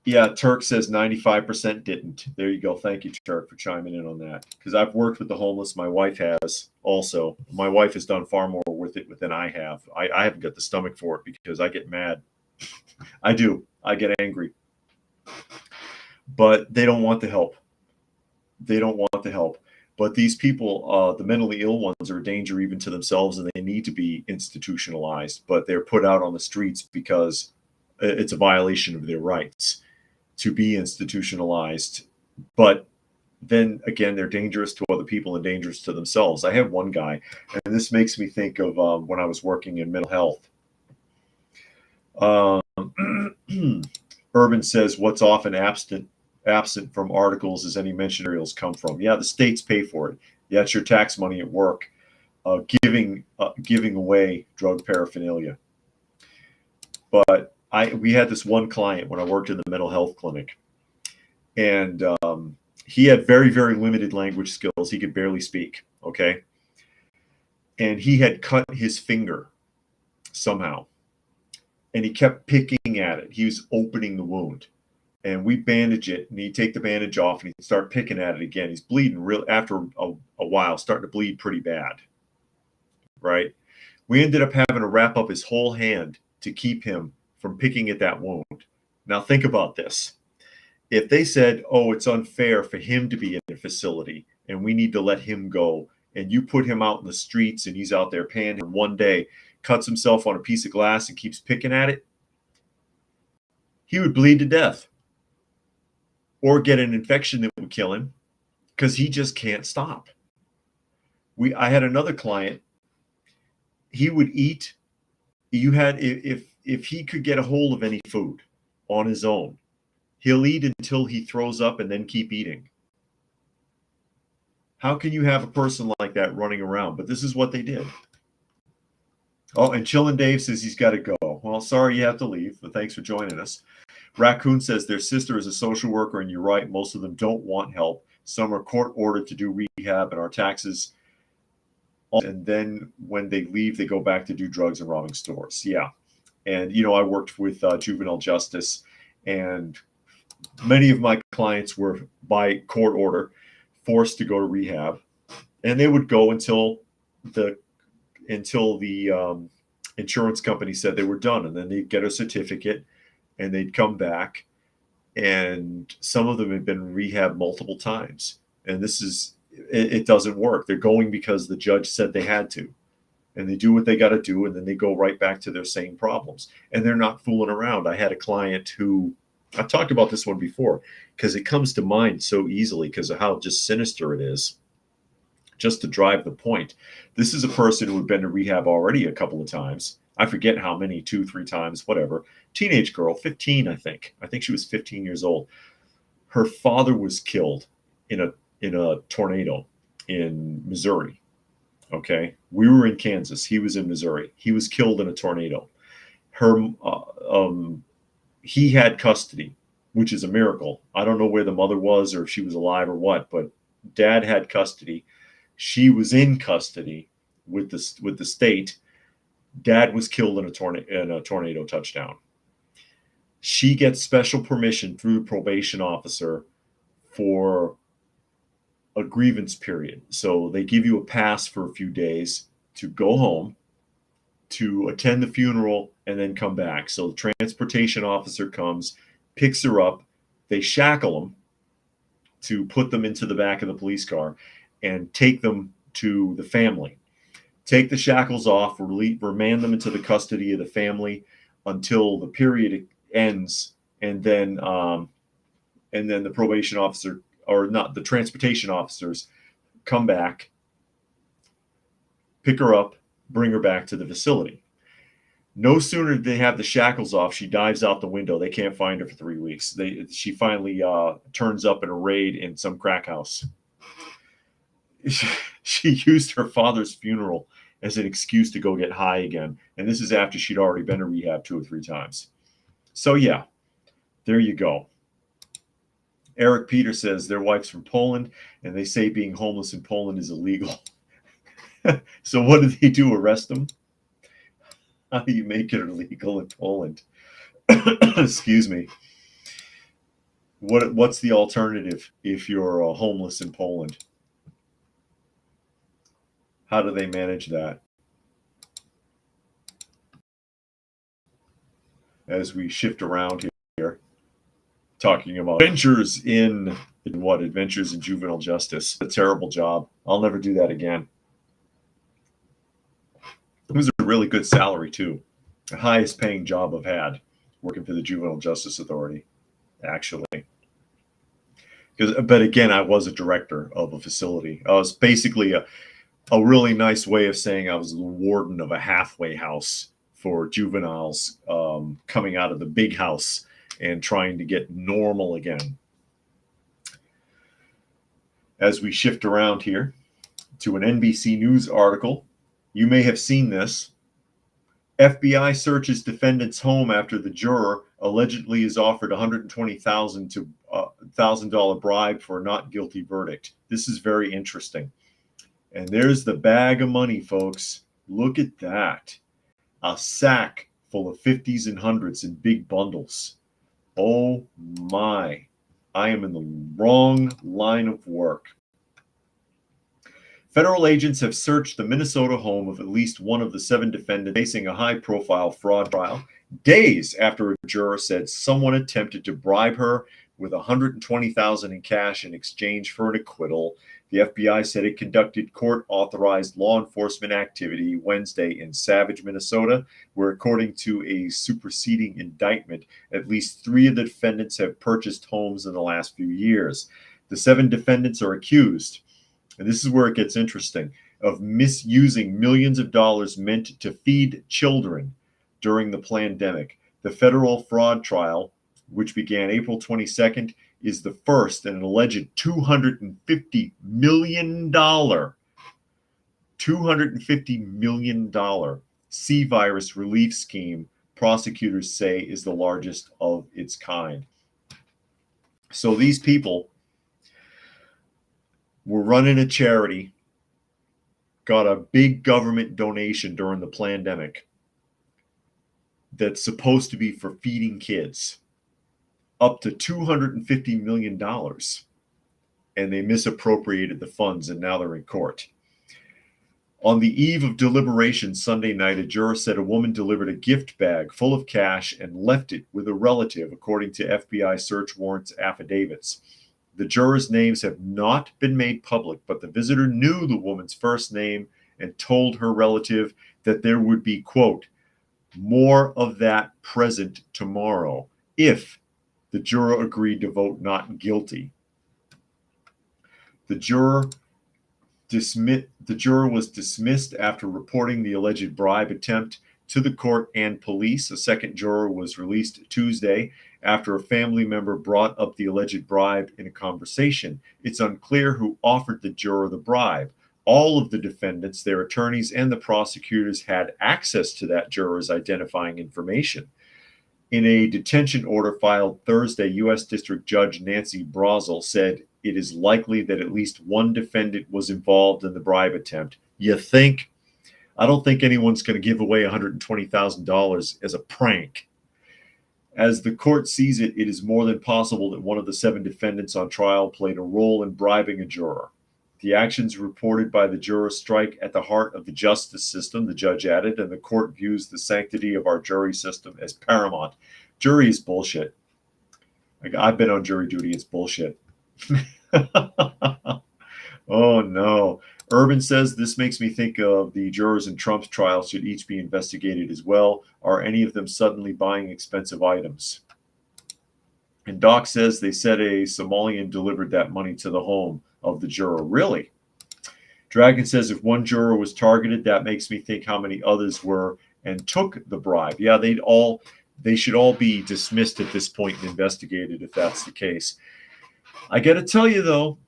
Speaker 1: Yeah, Turk says 95% didn't. There you go. Thank you, Turk, for chiming in on that. Because I've worked with the homeless. My wife has also. My wife has done far more with it than I have. I haven't got the stomach for it because I get mad. I do. I get angry. But they don't want the help. They don't want the help. But these people, the mentally ill ones, are a danger even to themselves, and they need to be institutionalized. But they're put out on the streets because it's a violation of their rights to be institutionalized. But then again, they're dangerous to other people and dangerous to themselves. I have one guy, and this makes me think of when I was working in mental health. Urban says, "What's often absent from articles is any mention materials come from." Yeah, the states pay for it. Yeah, it's your tax money at work, giving away drug paraphernalia. But we had this one client when I worked in the mental health clinic, and he had very, very limited language skills. He could barely speak. Okay, and he had cut his finger somehow, and he kept picking at it. He was opening the wound, and we bandage it, and he'd take the bandage off, and he'd start picking at it again. He's bleeding real after a while, starting to bleed pretty bad. Right? We ended up having to wrap up his whole hand to keep him from picking at that wound. Now think about this. If they said, "Oh, it's unfair for him to be in a facility and we need to let him go," and you put him out in the streets and he's out there panhandling, one day cuts himself on a piece of glass and keeps picking at it, he would bleed to death or get an infection that would kill him because he just can't stop. I had another client. He would eat. If he could get a hold of any food on his own, he'll eat until he throws up and then keep eating. How can you have a person like that running around? But this is what they did. Oh, and Chillin' Dave says he's got to go. Well, sorry you have to leave, but thanks for joining us. Raccoon says their sister is a social worker, and you're right. Most of them don't want help. Some are court ordered to do rehab, and our taxes. And then when they leave, they go back to do drugs and robbing stores. Yeah. And, I worked with juvenile justice, and many of my clients were, by court order, forced to go to rehab. And they would go until the insurance company said they were done. And then they'd get a certificate, and they'd come back. And some of them had been in rehab multiple times. And it doesn't work. They're going because the judge said they had to. And they do what they got to do, and then they go right back to their same problems. And they're not fooling around. I had a client who, I've talked about this one before, because it comes to mind so easily because of how just sinister it is. Just to drive the point. This is a person who had been to rehab already a couple of times. I forget how many, 2, 3 times, whatever. Teenage girl, 15, I think. I think she was 15 years old. Her father was killed in a tornado in Missouri. Okay, we were in Kansas. He was in Missouri. He was killed in a tornado. He had custody, which is a miracle. I don't know where the mother was or if she was alive or what, but dad had custody. She was in custody with the state. Dad was killed in a tornado touchdown. She gets special permission through the probation officer for a grievance period. So they give you a pass for a few days to go home, to attend the funeral, and then come back. So the transportation officer comes, picks her up, they shackle them to put them into the back of the police car and take them to the family. Take the shackles off, remand them into the custody of the family until the period ends, and then the probation officer, or not, the transportation officers come back, pick her up, bring her back to the facility. No sooner did they have the shackles off, she dives out the window. They can't find her for 3 weeks. She finally turns up in a raid in some crack house. She used her father's funeral as an excuse to go get high again. And this is after she'd already been to rehab 2 or 3 times. So yeah, there you go. Eric Peter says their wife's from Poland, and they say being homeless in Poland is illegal. So what did they do? Arrest them? How do you make it illegal in Poland? Excuse me. What's the alternative if you're homeless in Poland? How do they manage that? As we shift around here, talking about adventures in juvenile justice. A terrible job. I'll never do that again. It was a really good salary too. The highest paying job I've had working for the Juvenile Justice Authority, actually. But again, I was a director of a facility. I was basically a really nice way of saying I was the warden of a halfway house for juveniles coming out of the big house and trying to get normal again. As we shift around here to an NBC News article, you may have seen this. FBI searches defendant's home after the juror allegedly is offered $120,000 to $1,000 bribe for a not guilty verdict. This is very interesting. And there's the bag of money, folks. Look at that. A sack full of 50s and 100s in big bundles. Oh my. I am in the wrong line of work. Federal agents have searched the Minnesota home of at least one of the 7 defendants facing a high-profile fraud trial days after a juror said someone attempted to bribe her with $120,000 in cash in exchange for an acquittal. The FBI said it conducted court-authorized law enforcement activity Wednesday in Savage, Minnesota, where, according to a superseding indictment, at least 3 of the defendants have purchased homes in the last few years. The 7 defendants are accused, and this is where it gets interesting, of misusing millions of dollars meant to feed children during the pandemic. The federal fraud trial, which began April 22nd, is the first in an alleged $250 million C virus relief scheme prosecutors say is the largest of its kind. So these people were running a charity, got a big government donation during the pandemic that's supposed to be for feeding kids, up to $250 million, and they misappropriated the funds, and now they're in court. On the eve of deliberation Sunday night, a juror said a woman delivered a gift bag full of cash and left it with a relative, according to FBI search warrants affidavits. The jurors' names have not been made public, but the visitor knew the woman's first name and told her relative that there would be, quote, more of that present tomorrow if the juror agreed to vote not guilty. The juror was dismissed after reporting the alleged bribe attempt to the court and police. A second juror was released Tuesday after a family member brought up the alleged bribe in a conversation. It's unclear who offered the juror the bribe. All of the defendants, their attorneys, and the prosecutors had access to that juror's identifying information. In a detention order filed Thursday, U.S. District Judge Nancy Brazel said it is likely that at least one defendant was involved in the bribe attempt. You think? I don't think anyone's going to give away $120,000 as a prank. As the court sees it, it is more than possible that one of the 7 defendants on trial played a role in bribing a juror. The actions reported by the juror strike at the heart of the justice system, the judge added, and the court views the sanctity of our jury system as paramount. Jury is bullshit. I've been on jury duty. It's bullshit. Oh, no. Urban says this makes me think of the jurors in Trump's trial should each be investigated as well. Are any of them suddenly buying expensive items? And Doc says they said a Somalian delivered that money to the home of the juror. Really? Dragon says if one juror was targeted, that makes me think how many others were and took the bribe. Yeah, they should all be dismissed at this point and investigated if that's the case. I got to tell you, though,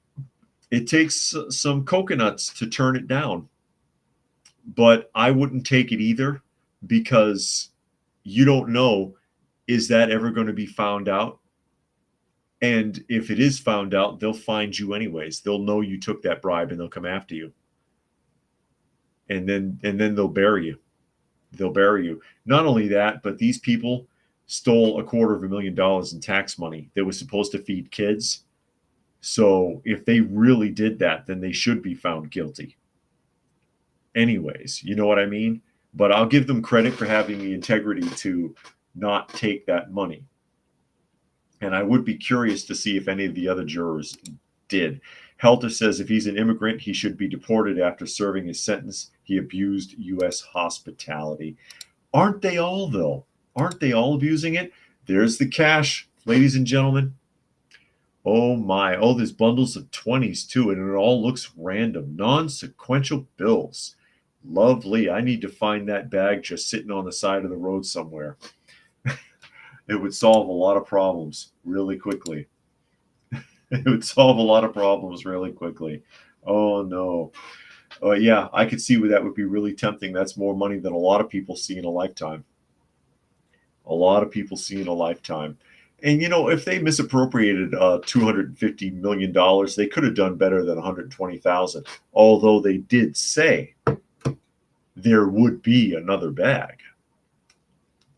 Speaker 1: it takes some coconuts to turn it down. But I wouldn't take it either because you don't know, is that ever going to be found out? And if it is found out, they'll find you anyways. They'll know you took that bribe and they'll come after you. And then they'll bury you. They'll bury you. Not only that, but these people stole $250,000 in tax money that was supposed to feed kids. So if they really did that, then they should be found guilty. Anyways, you know what I mean? But I'll give them credit for having the integrity to not take that money. And I would be curious to see if any of the other jurors did. Helter says if he's an immigrant, he should be deported after serving his sentence. He abused U.S. hospitality. Aren't they all, though? Aren't they all abusing it? There's the cash, ladies and gentlemen. Oh my. Oh, there's bundles of 20s too, and it all looks random. Non-sequential bills. Lovely. I need to find that bag just sitting on the side of the road somewhere. It would solve a lot of problems really quickly. It would solve a lot of problems really quickly. Oh no. Yeah, I could see where that would be really tempting. That's more money than a lot of people see in a lifetime. A lot of people see in a lifetime. And if they misappropriated $250 million, they could have done better than 120,000. Although they did say there would be another bag.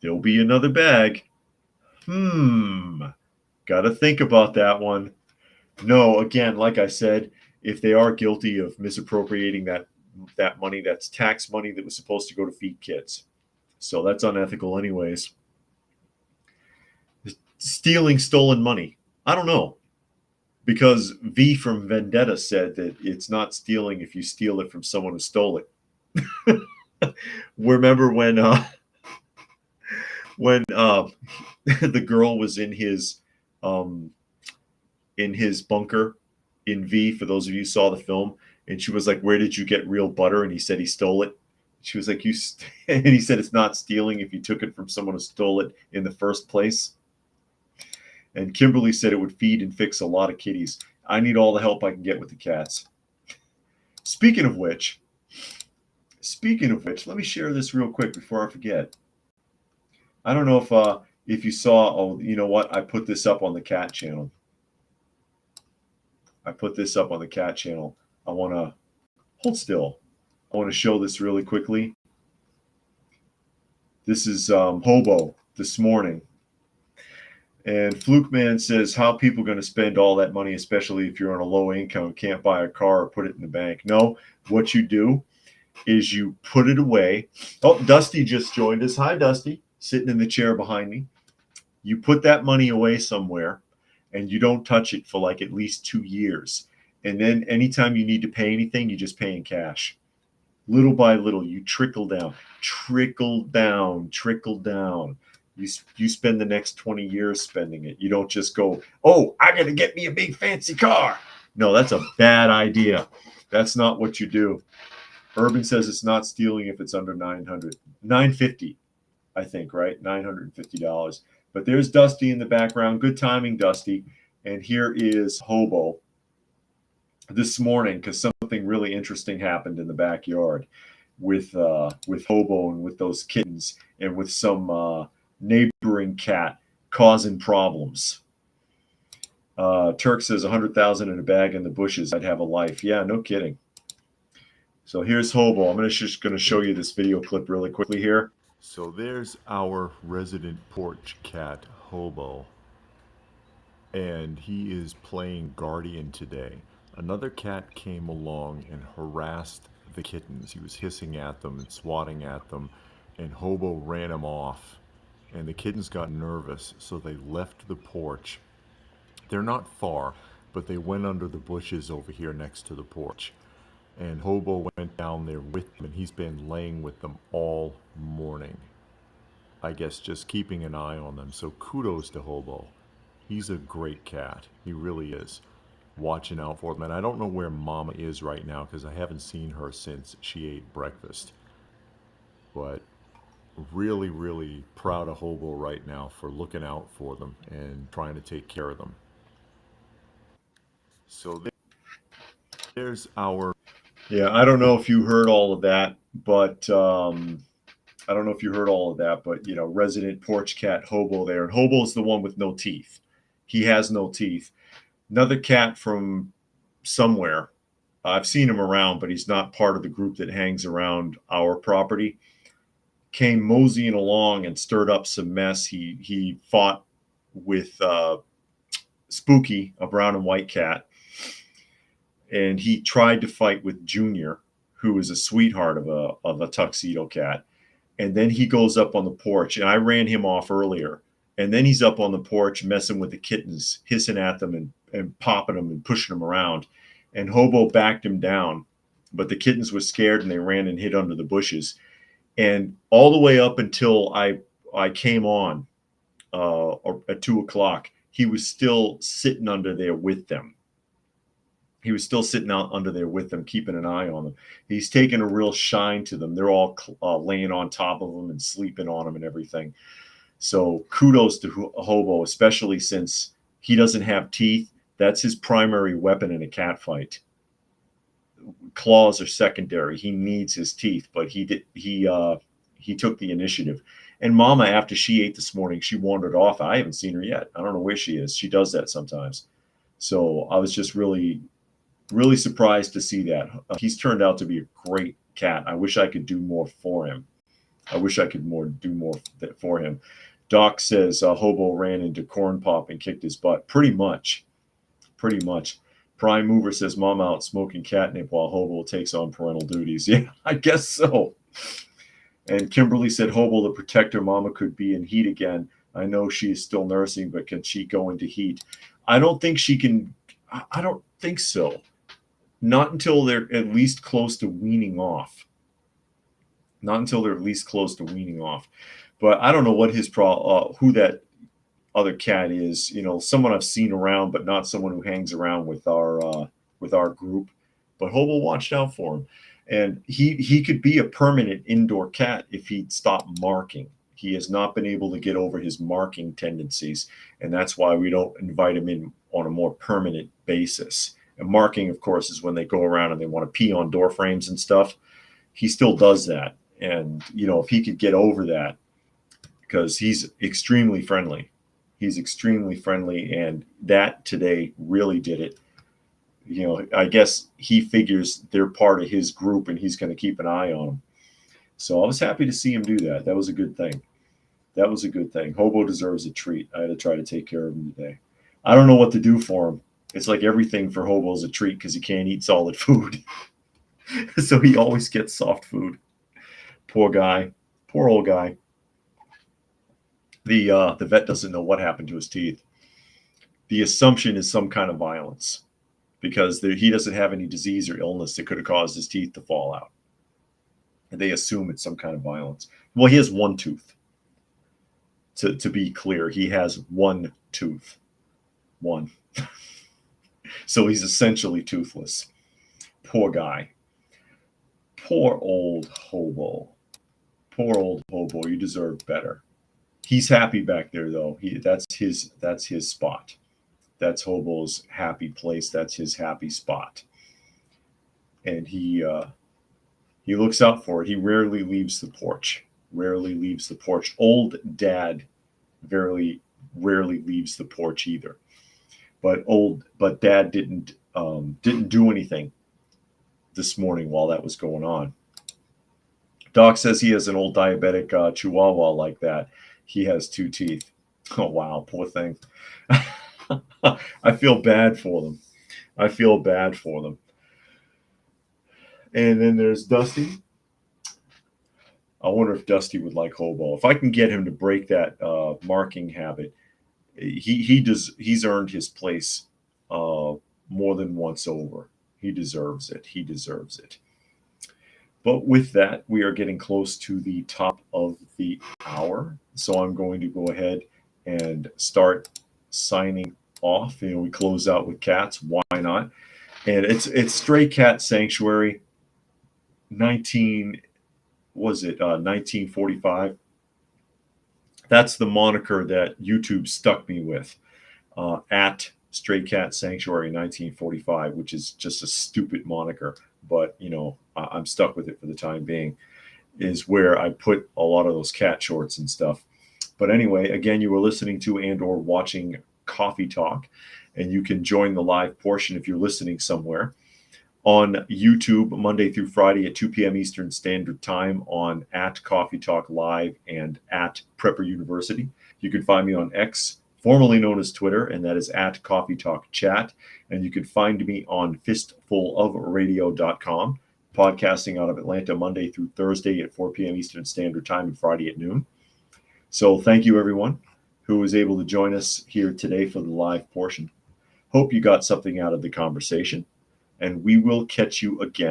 Speaker 1: There'll be another bag. Got to think about that one. No, again, like I said, if they are guilty of misappropriating that money, that's tax money that was supposed to go to feed kids. So that's unethical anyways. Stealing stolen money. I don't know. Because V from Vendetta said that it's not stealing if you steal it from someone who stole it. Remember when the girl was in his bunker in V, for those of you who saw the film, and she was like, "Where did you get real butter?" And he said he stole it. She was like, and he said it's not stealing if you took it from someone who stole it in the first place. And Kimberly said it would feed and fix a lot of kitties. I need all the help I can get with the cats. Speaking of which, let me share this real quick before I forget. I don't know if you saw, oh, you know what? I put this up on the cat channel. I want to hold still. I want to show this really quickly. This is Hobo this morning. And Fluke Man says, how people going to spend all that money, especially if you're on a low income, can't buy a car or put it in the bank? No, what you do is you put it away. Oh, Dusty just joined us. Hi, Dusty, sitting in the chair behind me. You put that money away somewhere and you don't touch it for like at least 2 years. And then anytime you need to pay anything, you just pay in cash. Little by little, you trickle down. You spend the next 20 years spending it. You don't just go, oh, I got to get me a big fancy car. No, that's a bad idea. That's not what you do. Urban says it's not stealing if it's under $950, I think, right? $950. But there's Dusty in the background. Good timing, Dusty. And here is Hobo this morning, because something really interesting happened in the backyard with Hobo and with those kittens and with some neighboring cat causing problems. Turk says 100,000 in a bag in the bushes. I'd have a life. Yeah, no kidding. So here's Hobo. I'm just going to show you this video clip really quickly here.
Speaker 2: So there's our resident porch cat, Hobo. And he is playing guardian today. Another cat came along and harassed the kittens. He was hissing at them and swatting at them, and Hobo ran him off. And the kittens got nervous, so they left the porch. They're not far, but they went under the bushes over here next to the porch. And Hobo went down there with them, and he's been laying with them all morning. I guess just keeping an eye on them. So kudos to Hobo. He's a great cat. He really is. Watching out for them. And I don't know where Mama is right now because I haven't seen her since she ate breakfast. But really, really proud of Hobo right now for looking out for them and trying to take care of them. So there's our...
Speaker 1: Yeah, I don't know if you heard all of that, but resident porch cat Hobo there. And Hobo's the one with no teeth. He has no teeth. Another cat from somewhere. I've seen him around, but he's not part of the group that hangs around our property. came moseying along and stirred up some mess. He fought with Spooky, a brown and white cat, and he tried to fight with Junior, who is a sweetheart of a tuxedo cat. And then he goes up on the porch, and I ran him off earlier. And then he's up on the porch messing with the kittens, hissing at them and popping them and pushing them around. And Hobo backed him down, but the kittens were scared and they ran and hid under the bushes. And all the way up until I came on at 2 o'clock, he was still sitting under there with them. He was still sitting out under there with them, keeping an eye on them. He's taken a real shine to them. They're all laying on top of him and sleeping on him and everything. So kudos to Hobo, especially since he doesn't have teeth. That's his primary weapon in a cat fight. Claws are secondary. He needs his teeth, but he took the initiative. And Mama, after she ate this morning, she wandered off. I haven't seen her yet. I don't know where she is. She does that sometimes. So I was just really surprised to see that. He's turned out to be a great cat. I wish I could do more for him. I wish I could do more for him. Doc says Hobo ran into Corn Pop and kicked his butt. Pretty much. Prime Mover says Mom out smoking catnip while Hobo takes on parental duties. Yeah, I guess so. And Kimberly said Hobo the protector. Mama could be in heat again. I know she is still nursing, but can she go into heat? I don't think she can. I don't think so. Not until they're at least close to weaning off. But I don't know what his who that other cat is. You know, someone I've seen around, but not someone who hangs around with our group. But Hobo watched out for him, and he could be a permanent indoor cat if he'd stop marking. He has not been able to get over his marking tendencies, and that's why we don't invite him in on a more permanent basis. And marking, of course, is when they go around and they want to pee on door frames and stuff. He still does that. And, you know, if he could get over that, because he's extremely friendly. And that today really did it. You know, I guess he figures they're part of his group and he's going to keep an eye on them. So I was happy to see him do that. That was a good thing. Hobo deserves a treat. I had to try to take care of him today. I don't know what to do for him. It's like everything for Hobo is a treat because he can't eat solid food. So he always gets soft food. Poor guy. Poor old guy. The vet doesn't know what happened to his teeth. The assumption is some kind of violence because he doesn't have any disease or illness that could have caused his teeth to fall out. And they assume it's some kind of violence. Well, he has one tooth. To be clear, he has one tooth. One. So he's essentially toothless. Poor guy. Poor old Hobo. You deserve better. He's happy back there, though. That's his spot. That's Hobo's happy place. That's his happy spot. And he looks out for it. He rarely leaves the porch. Old Dad very rarely leaves the porch either. But Dad didn't do anything this morning while that was going on. Doc says he has an old diabetic Chihuahua like that. He has 2 teeth. Oh wow, poor thing. I feel bad for them. And then there's Dusty. I wonder if Dusty would like Hobo. If I can get him to break that marking habit, he's earned his place more than once over. He deserves it. But with that, we are getting close to the top of the hour. So I'm going to go ahead and start signing off. You know, we close out with cats. Why not? And it's Stray Cat Sanctuary. 1945. That's the moniker that YouTube stuck me with. At Stray Cat Sanctuary 1945, which is just a stupid moniker, but you know, I'm stuck with it for the time being, is where I put a lot of those cat shorts and stuff. But anyway, again, you were listening to and or watching Coffee Talk, and you can join the live portion if you're listening somewhere. on YouTube Monday through Friday at 2 p.m. Eastern Standard Time on at Coffee Talk Live and at Prepper University. You can find me on X, formerly known as Twitter, and that is at Coffee Talk Chat. And you can find me on fistfulofradio.com, podcasting out of Atlanta Monday through Thursday at 4 p.m. Eastern Standard Time and Friday at noon. So thank you, everyone who was able to join us here today for the live portion. Hope you got something out of the conversation, and we will catch you again